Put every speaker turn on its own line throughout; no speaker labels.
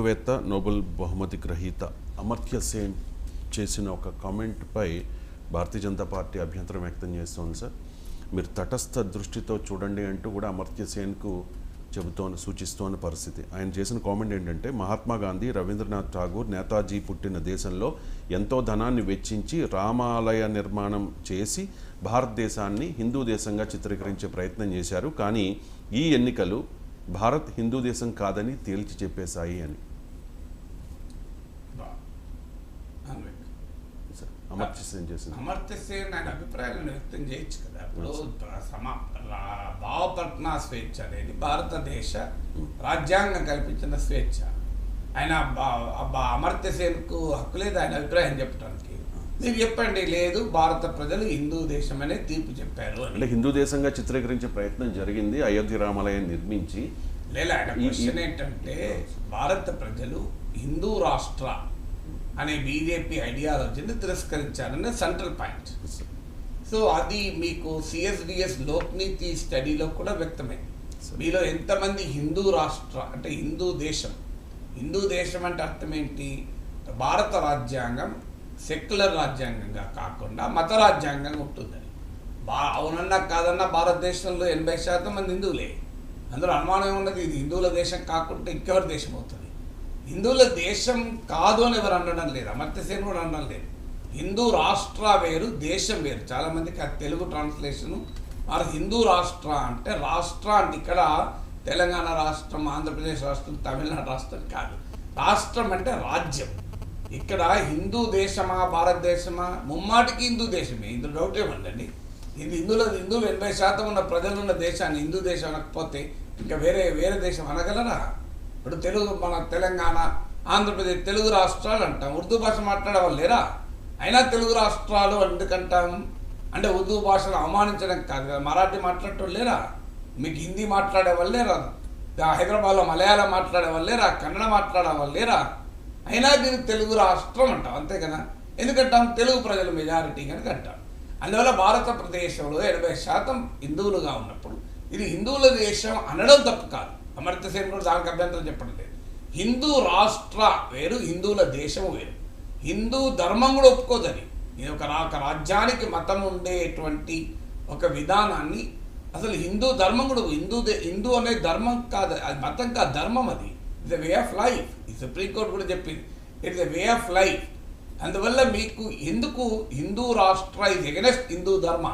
తెలుగువేత్త Nobel బహుమతి గ్రహీత అమర్త్య సేన్ చేసిన ఒక కామెంట్పై భారతీయ జనతా పార్టీ అభ్యంతరం వ్యక్తం చేస్తోంది. సార్, మీరు తటస్థ దృష్టితో చూడండి అంటూ కూడా అమర్త్య సేన్కు సూచిస్తోన్న పరిస్థితి. ఆయన చేసిన కామెంట్ ఏంటంటే, మహాత్మా గాంధీ, రవీంద్రనాథ్ ఠాగూర్, నేతాజీ పుట్టిన దేశంలో ఎంతో ధనాన్ని వెచ్చించి రామాలయ నిర్మాణం చేసి భారతదేశాన్ని హిందూ దేశంగా చిత్రీకరించే ప్రయత్నం చేశారు. కానీ ఈ ఎన్నికలు భారత్ హిందూ దేశం కాదని తేల్చి చెప్పేశాయి అని అమర్త్య సేన్ చేసింది.
అమర్త్య సేన్ ఆయన అభిప్రాయాలను వ్యక్తం చేయొచ్చు కదా. ఇప్పుడు భావప్రజ్ఞా స్వేచ్ఛ అనేది భారతదేశ రాజ్యాంగం కల్పించిన స్వేచ్ఛ. ఆయన అమర్త్య సేన్కు హక్కు లేదు ఆయన అభిప్రాయం చెప్పడానికి. మీరు చెప్పండి, లేదు భారత ప్రజలు హిందూ దేశమనే తీర్పు చెప్పారు
అంటే హిందూ దేశంగా చిత్రీకరించే ప్రయత్నం జరిగింది అయోధ్య రామాలయం నిర్మించి.
లేదా ఆయన క్వశ్చన్ ఏంటంటే, భారత ప్రజలు హిందూ రాష్ట్ర అనే బీజేపీ ఐడియాలజీని తిరస్కరించారనే సెంట్రల్ పాయింట్. సో అది మీకు సిఎస్డిఎస్ లోక్నీతి స్టడీలో కూడా వ్యక్తమైంది. మీలో ఎంతమంది హిందూ రాష్ట్ర అంటే హిందూ దేశం అంటే అర్థం ఏంటి? భారత రాజ్యాంగం సెక్యులర్ రాజ్యాంగంగా కాకుండా మత రాజ్యాంగంగా ఉంటుందని. అవునన్నా కాదన్నా భారతదేశంలో 80% మంది హిందువులే. అందులో అనుమానం ఉన్నది, ఇది హిందువుల దేశం కాకుండా ఇంకెవరి దేశం అవుతుంది? హిందువుల దేశం కాదు అని ఎవరు అనడం లేదు, అమర్త్య సేన్ కూడా అనడం లేదు. హిందూ రాష్ట్ర వేరు, దేశం వేరు. చాలామందికి ఆ తెలుగు ట్రాన్స్లేషను మరి హిందూ రాష్ట్ర అంటే ఇక్కడ తెలంగాణ రాష్ట్రం, ఆంధ్రప్రదేశ్ రాష్ట్రం, తమిళనాడు రాష్ట్రం కాదు. రాష్ట్రం అంటే రాజ్యం. ఇక్కడ హిందూ దేశమా భారతదేశమా? ముమ్మాటికి హిందూ దేశమే, ఇందులో డౌట్ ఏమండి. హిందువులు 80% ఉన్న ప్రజలున్న దేశాన్ని హిందూ దేశం అనకపోతే ఇంకా వేరే దేశం అనగలరా? ఇప్పుడు మన తెలంగాణ, ఆంధ్రప్రదేశ్ తెలుగు రాష్ట్రాలు అంటాం. ఉర్దూ భాష మాట్లాడే వాళ్ళు లేరా? అయినా తెలుగు రాష్ట్రాలు ఎందుకంటాం అంటే ఉర్దూ భాషను అవమానించడం కాదు కదా. మరాఠీ మాట్లాడటం లేరా? మీకు హిందీ మాట్లాడే వాళ్ళు లేరా? హైదరాబాద్లో మలయాళం మాట్లాడే వాళ్ళు లేరా? కన్నడ మాట్లాడే వాళ్ళు లేరా? అయినా దీనికి తెలుగు రాష్ట్రం అంటాం, అంతే కదా. ఎందుకంటాం? తెలుగు ప్రజల మెజారిటీ కనుక అంటాం. అందువల్ల భారతదేశంలో 80% హిందువులుగా ఉన్నప్పుడు ఇది హిందువుల దేశం అనడం తప్పు కాదు. అమర్త్య సేన్ కూడా దానికి అభ్యంతరం చెప్పడం లేదు. హిందూ రాష్ట్ర వేరు, హిందువుల దేశం వేరు. హిందూ ధర్మం కూడా ఒప్పుకోదని. ఇది ఒక రాజ్యానికి మతం ఉండేటువంటి ఒక విధానాన్ని అసలు హిందూ ధర్మం కూడా హిందూ అనే ధర్మం కాదు, అది మతం కాదు, ధర్మం. అది it's a way of life. ఈ సుప్రీంకోర్టు కూడా చెప్పింది, it's a way of life. అందువల్ల మీకు ఎందుకు హిందూ రాష్ట్ర ఇది ఎగనెస్ట్ హిందూ ధర్మ?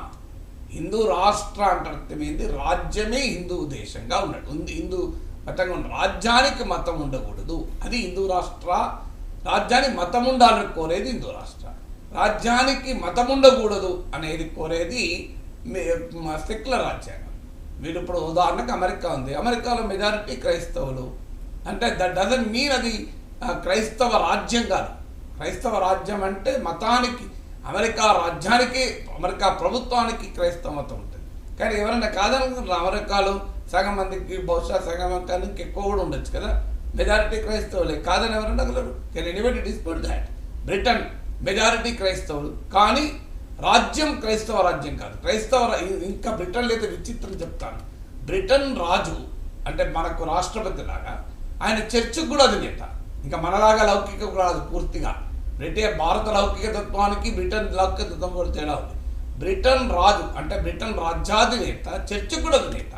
హిందూ రాష్ట్ర అంటే అర్థమైంది రాజ్యమే హిందూ దేశంగా ఉన్నట్టు, హిందూ మతంగా ఉండదు. రాజ్యానికి మతం ఉండకూడదు, అది హిందూ రాష్ట్ర. రాజ్యానికి మతం ఉండాలని కోరేది హిందూ రాష్ట్ర. రాజ్యానికి మతం ఉండకూడదు అనేది కోరేది సెక్యులర్ రాజ్యాంగం. వీడు ఇప్పుడు ఉదాహరణకు అమెరికా ఉంది, అమెరికాలో మెజారిటీ క్రైస్తవులు. అంటే దట్ డజంట్ మీన్ అది క్రైస్తవ రాజ్యం కాదు. క్రైస్తవ రాజ్యం అంటే మతానికి, అమెరికా రాజ్యానికి, అమెరికా ప్రభుత్వానికి క్రైస్తవ మతం ఉంటుంది. కానీ ఎవరైనా కాదనుకుంటారు, అమెరికాలో సగం మందికి బహుశా సగం మందికి ఎక్కువ కూడా ఉండొచ్చు కదా, మెజారిటీ క్రైస్తవులే. కాదని ఎవరు అనగలరు? Can anybody dispute that? Britain majority క్రైస్తవులు, కానీ రాజ్యం క్రైస్తవ రాజ్యం కాదు. ఇంకా బ్రిటన్లో అయితే విచిత్రం చెప్తాను. బ్రిటన్ రాజు అంటే మనకు రాష్ట్రపతి లాగా, ఆయన చర్చికి కూడా అధినేత. ఇంకా మనలాగా లౌకిక రాదు పూర్తిగా. భారత లౌకిక తత్వానికి బ్రిటన్ లౌకిక తత్వం కూడా తేడా ఉంది. బ్రిటన్ రాజు అంటే బ్రిటన్ రాజ్యాధినేత, చర్చికి కూడా అధినేత.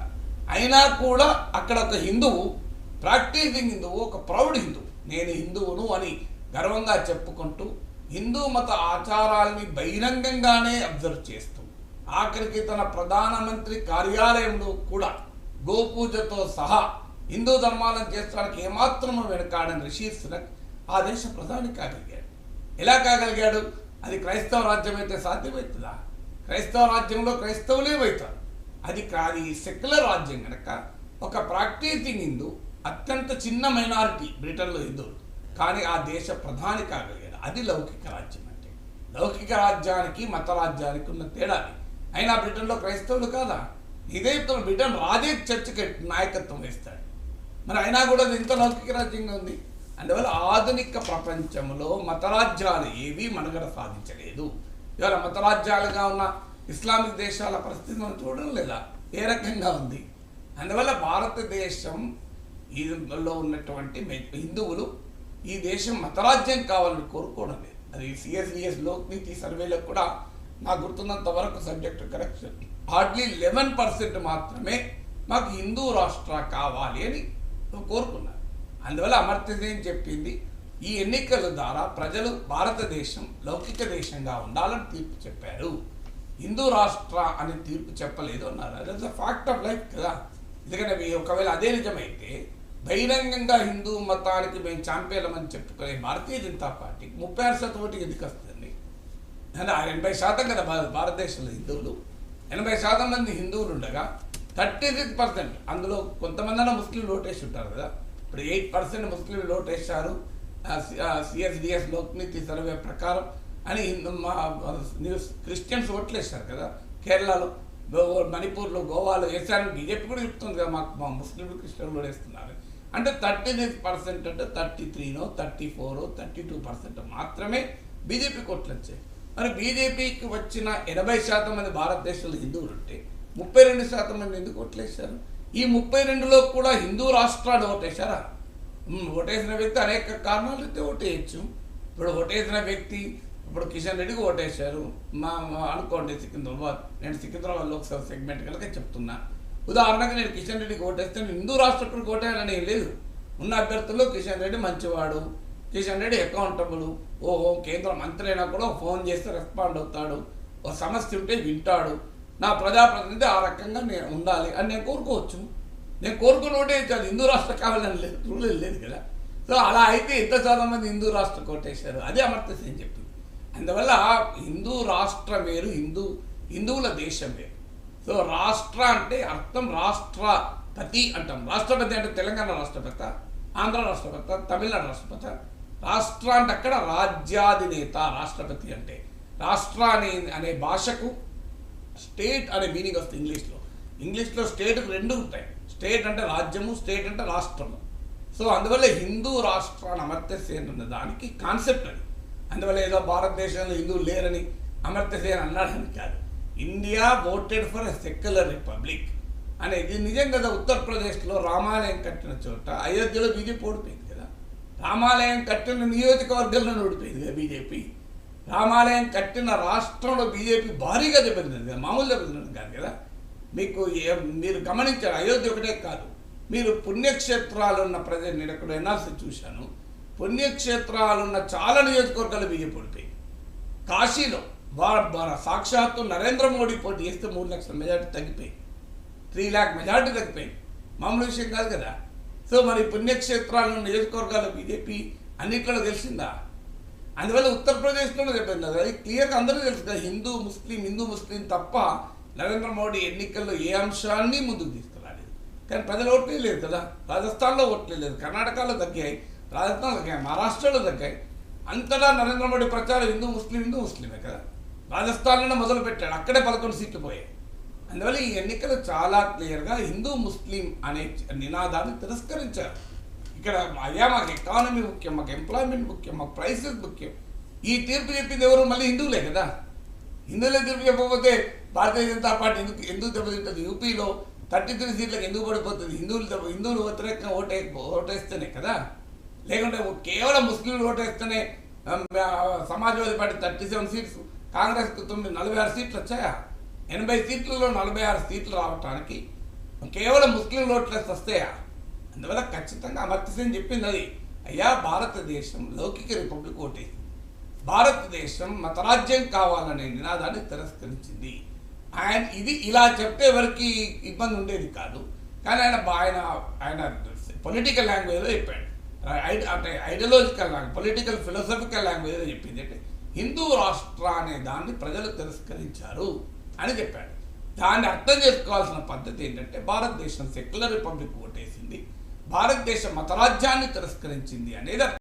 అయినా కూడా అక్కడ ఒక హిందువు, ప్రాక్టీసింగ్ హిందువు, ఒక ప్రౌడ్ హిందువు, నేను హిందువును అని గర్వంగా చెప్పుకుంటూ హిందూ మత ఆచారాల్ని బహిరంగంగానే అబ్జర్వ్ చేస్తూ, ఆఖరికి తన ప్రధానమంత్రి కార్యాలయంలో కూడా గోపూజతో సహా హిందూ ధర్మాలను చేర్చడానికి ఏమాత్రమూ వెనకాడని రిషి సునక్ ఆ దేశ ప్రధాని కాగలిగాడు. ఎలా కాగలిగాడు? అది క్రైస్తవ రాజ్యం అయితే సాధ్యమవుతుందా? క్రైస్తవ రాజ్యంలో క్రైస్తవులే అవుతారు. అది సెక్యులర్ రాజ్యం కనుక ఒక ప్రాక్టీసింగ్ హిందూ, అత్యంత చిన్న మైనారిటీ బ్రిటన్లో హిందువులు, కానీ ఆ దేశ ప్రధాని కాగలిగాడు. అది లౌకిక రాజ్యం అంటే. లౌకిక రాజ్యానికి మత రాజ్యానికి ఉన్న తేడాని. అయినా బ్రిటన్లో క్రైస్తవులు కాదా? ఇదే బ్రిటన్ రాజే చర్చికి నాయకత్వం వేస్తాడు. మరి అయినా కూడా అది ఎంత లౌకిక రాజ్యంగా ఉంది. అందువల్ల ఆధునిక ప్రపంచంలో మతరాజ్యాలు ఏవి మనుగడ సాధించలేదు. ఇవాళ మతరాజ్యాలుగా ఉన్న ఇస్లామిక్ దేశాల పరిస్థితి మనం చూడడం లేదా? ఏ రకంగా ఉంది? అందువల్ల భారతదేశం ఈలో ఉన్నటువంటి హిందువులు ఈ దేశం మతరాజ్యం కావాలని కోరుకోవడం లేదు. అది సిఎస్విఎస్ లోక్నీతి సర్వేలో కూడా నాకు గుర్తున్నంత వరకు సబ్జెక్ట్ కరెక్షన్ హార్డ్లీ 11% మాత్రమే మాకు హిందూ రాష్ట్ర కావాలి అని కోరుకున్నారు. అందువల్ల అమర్త్య సేన్ చెప్పింది ఈ ఎన్నికల ద్వారా ప్రజలు భారతదేశం లౌకిక దేశంగా ఉండాలని తీర్పు చెప్పారు, హిందూ రాష్ట్ర అని తీర్పు చెప్పలేదు అన్నారు. That's the fact of life కదా. ఎందుకంటే ఒకవేళ అదే నిజమైతే బహిరంగంగా హిందూ మతానికి మేము చాంపియన్లమని చెప్పుకునే భారతీయ జనతా పార్టీకి 36% ఓటింగ్ ఎందుకు వస్తుంది? అంటే 80% కదా భారతదేశంలో హిందువులు, 80% మంది హిందువులు ఉండగా 36% అందులో కొంతమంది ముస్లింలు ఓటేసి ఉంటారు కదా. ఇప్పుడు 8% ముస్లింలు ఓటేశారు సిఎస్డిఎస్ లోక్నీతి సర్వే ప్రకారం అని క్రిస్టియన్స్ ఓట్లేశారు కదా. కేరళలో, మణిపూర్లో, గోవాలో వేసారని బీజేపీ కూడా చెప్తుంది కదా, మా ముస్లింలు క్రిస్టియన్లు వేస్తున్నారు. అంటే 36% అంటే 33, 34, 32% మాత్రమే బీజేపీకి ఓట్లు వచ్చాయి. మరి బీజేపీకి వచ్చిన 80% మంది భారతదేశంలో హిందువులు ఉంటే 32% మంది ఎందుకు ఓట్లేశారు? ఈ 32లో కూడా హిందూ రాష్ట్రాలు ఓటేశారా? ఓటేసిన వ్యక్తి అనేక కారణాలు అయితే ఓటేయచ్చు. ఇప్పుడు ఓటేసిన వ్యక్తి ఇప్పుడు కిషన్ రెడ్డికి ఓటేశారు అనుకోండి సికింద్రాబాద్, నేను సికింద్రాబాద్ లోక్సభ సెగ్మెంట్ కనుక చెప్తున్నా. ఉదాహరణకు నేను కిషన్ రెడ్డికి ఓటేస్తే హిందూ రాష్ట్రకుడికి ఓటేయాలని ఏం లేదు. ఉన్న అభ్యర్థుల్లో కిషన్ రెడ్డి మంచివాడు, కిషన్ రెడ్డి అకౌంటబుల్, కేంద్ర మంత్రి అయినా కూడా ఫోన్ చేస్తే రెస్పాండ్ అవుతాడు, ఓ సమస్య ఉంటే వింటాడు, నా ప్రజాప్రతినిధి ఆ రకంగా నేను ఉండాలి అని నేను కోరుకోవచ్చు. నేను కోరుకుని ఓటే చాలు, హిందూ రాష్ట్ర కావాలని లేదు, రూల్ లేదు కదా. సో అలా అయితే ఎంత చాలా మంది హిందూ రాష్ట్ర కోటేశారు, అదే అమర్త్య సేన్ చెప్పింది. అందువల్ల హిందూ రాష్ట్రం వేరు, హిందువుల దేశం వేరు. సో రాష్ట్ర అంటే అర్థం రాష్ట్రపతి అంటాం. రాష్ట్రపతి అంటే తెలంగాణ రాష్ట్రపతి, ఆంధ్ర రాష్ట్రపతి, తమిళనాడు రాష్ట్రపతి. రాష్ట్ర అంటే అక్కడ రాజ్యాధినేత రాష్ట్రపతి. అంటే రాష్ట్ర అనే భాషకు స్టేట్ అనే మీనింగ్ వస్తుంది ఇంగ్లీష్లో స్టేట్కు రెండు ఉంటాయి. స్టేట్ అంటే రాజ్యము, స్టేట్ అంటే రాష్ట్రము. సో అందువల్ల హిందూ రాష్ట్రాన్ని అమర్త్య సేన్ అన్న దానికి కాన్సెప్ట్ అది. అందువల్ల ఏదో భారతదేశంలో హిందువులు లేరని అమర్త్య సేన్ అన్నాడని కాదు. India voted for a secular republic అనేది నిజం కదా. ఉత్తరప్రదేశ్లో రామాలయం కట్టిన చోట అయోధ్యలో బీజేపీ ఓడిపోయింది కదా. రామాలయం కట్టిన నియోజకవర్గంలో ఓడిపోయింది కదా బీజేపీ. రామాలయం కట్టిన రాష్ట్రంలో బీజేపీ భారీగా దెబ్బతిన్నది కదా, మామూలు దెబ్బతిన్నది కాదు కదా. మీరు గమనించారు, అయోధ్య ఒకటే కాదు, మీరు పుణ్యక్షేత్రాలున్న ప్రజలు, నేను ఎక్కడ ఎన్ఆర్సీ చూశాను, పుణ్యక్షేత్రాలున్న చాలా నియోజకవర్గాలు బీజేపీ ఓడిపోయింది. కాశీలో సాక్షాత్తు నరేంద్ర మోడీ పోటీ చేస్తే 3 లక్షల మెజార్టీ తగ్గిపోయింది, 3 లాక్ మెజార్టీ తగ్గిపోయింది, మామూలు విషయం కాదు కదా. సో మరి పుణ్యక్షేత్రాలను నియోజకవర్గాలు బీజేపీ అన్నింటిలో తెలిసిందా? అందువల్ల ఉత్తరప్రదేశ్లోనే చెప్పింది కదా, అది క్లియర్గా అందరూ తెలుసు కదా. హిందూ ముస్లిం తప్ప నరేంద్ర మోడీ ఎన్నికల్లో ఏ అంశాన్ని ముందుకు తీసుకురాలేదు. కానీ ప్రజలు ఓట్లే లేదు కదా. రాజస్థాన్లో ఓట్లే లేదు, కర్ణాటకలో తగ్గాయి, రాజస్థాన్లో తగ్గాయి, మహారాష్ట్రలో తగ్గాయి. అంతటా నరేంద్ర మోడీ ప్రచారం హిందూ ముస్లిమే కదా. రాజస్థాన్లోనే మొదలుపెట్టాడు, అక్కడే 11 సీట్లు పోయాయి. అందువల్ల ఈ ఎన్నికలు చాలా క్లియర్గా హిందూ ముస్లిం అనే నినాదాన్ని తిరస్కరించారు. ఇక్కడ అయ్యా మాకు ఎకానమీ ముఖ్యం, మాకు ఎంప్లాయ్మెంట్ ముఖ్యం, మాకు ప్రైసెస్ ముఖ్యం. ఈ తీర్పు చెప్పింది ఎవరు? మళ్ళీ హిందువులే కదా. హిందువులే తీర్పు చెప్పకపోతే భారతీయ జనతా పార్టీ ఎందుకు దెబ్బతింటుంది? యూపీలో 33 సీట్లకు ఎందుకు పడిపోతుంది? హిందువులు వ్యతిరేకంగా ఓటేస్తేనే కదా. లేకుంటే కేవలం ముస్లింలు ఓటేస్తేనే సమాజ్వాదీ పార్టీ 37 సీట్స్, కాంగ్రెస్కు 46 సీట్లు వచ్చాయా? 80 సీట్లలో 46 సీట్లు రావటానికి కేవలం ముస్లిం ఓట్లేసి వస్తాయా? అందువల్ల ఖచ్చితంగా అమర్త్య సేన్ చెప్పింది అది. అయ్యా భారతదేశం లౌకిక రిపబ్లిక్ ఓటేసింది, భారతదేశం మతరాజ్యం కావాలనే నినాదాన్ని తిరస్కరించింది. ఇది ఇలా చెప్తే ఎవరికి ఇబ్బంది ఉండేది కాదు. కానీ ఆయన పొలిటికల్ లాంగ్వేజ్లో చెప్పాడు, అంటే ఐడియాలజికల్ పొలిటికల్ ఫిలాసఫికల్ లాంగ్వేజ్లో చెప్పింది. అంటే హిందూ రాష్ట్ర అనే దాన్ని ప్రజలు తిరస్కరించారు అని చెప్పాడు. దాన్ని అర్థం చేసుకోవాల్సిన పద్ధతి ఏంటంటే భారతదేశం సెక్యులర్ రిపబ్లిక్ ఓటేసింది, భారతదేశం మతరాజ్యాన్ని తిరస్కరించింది అనేది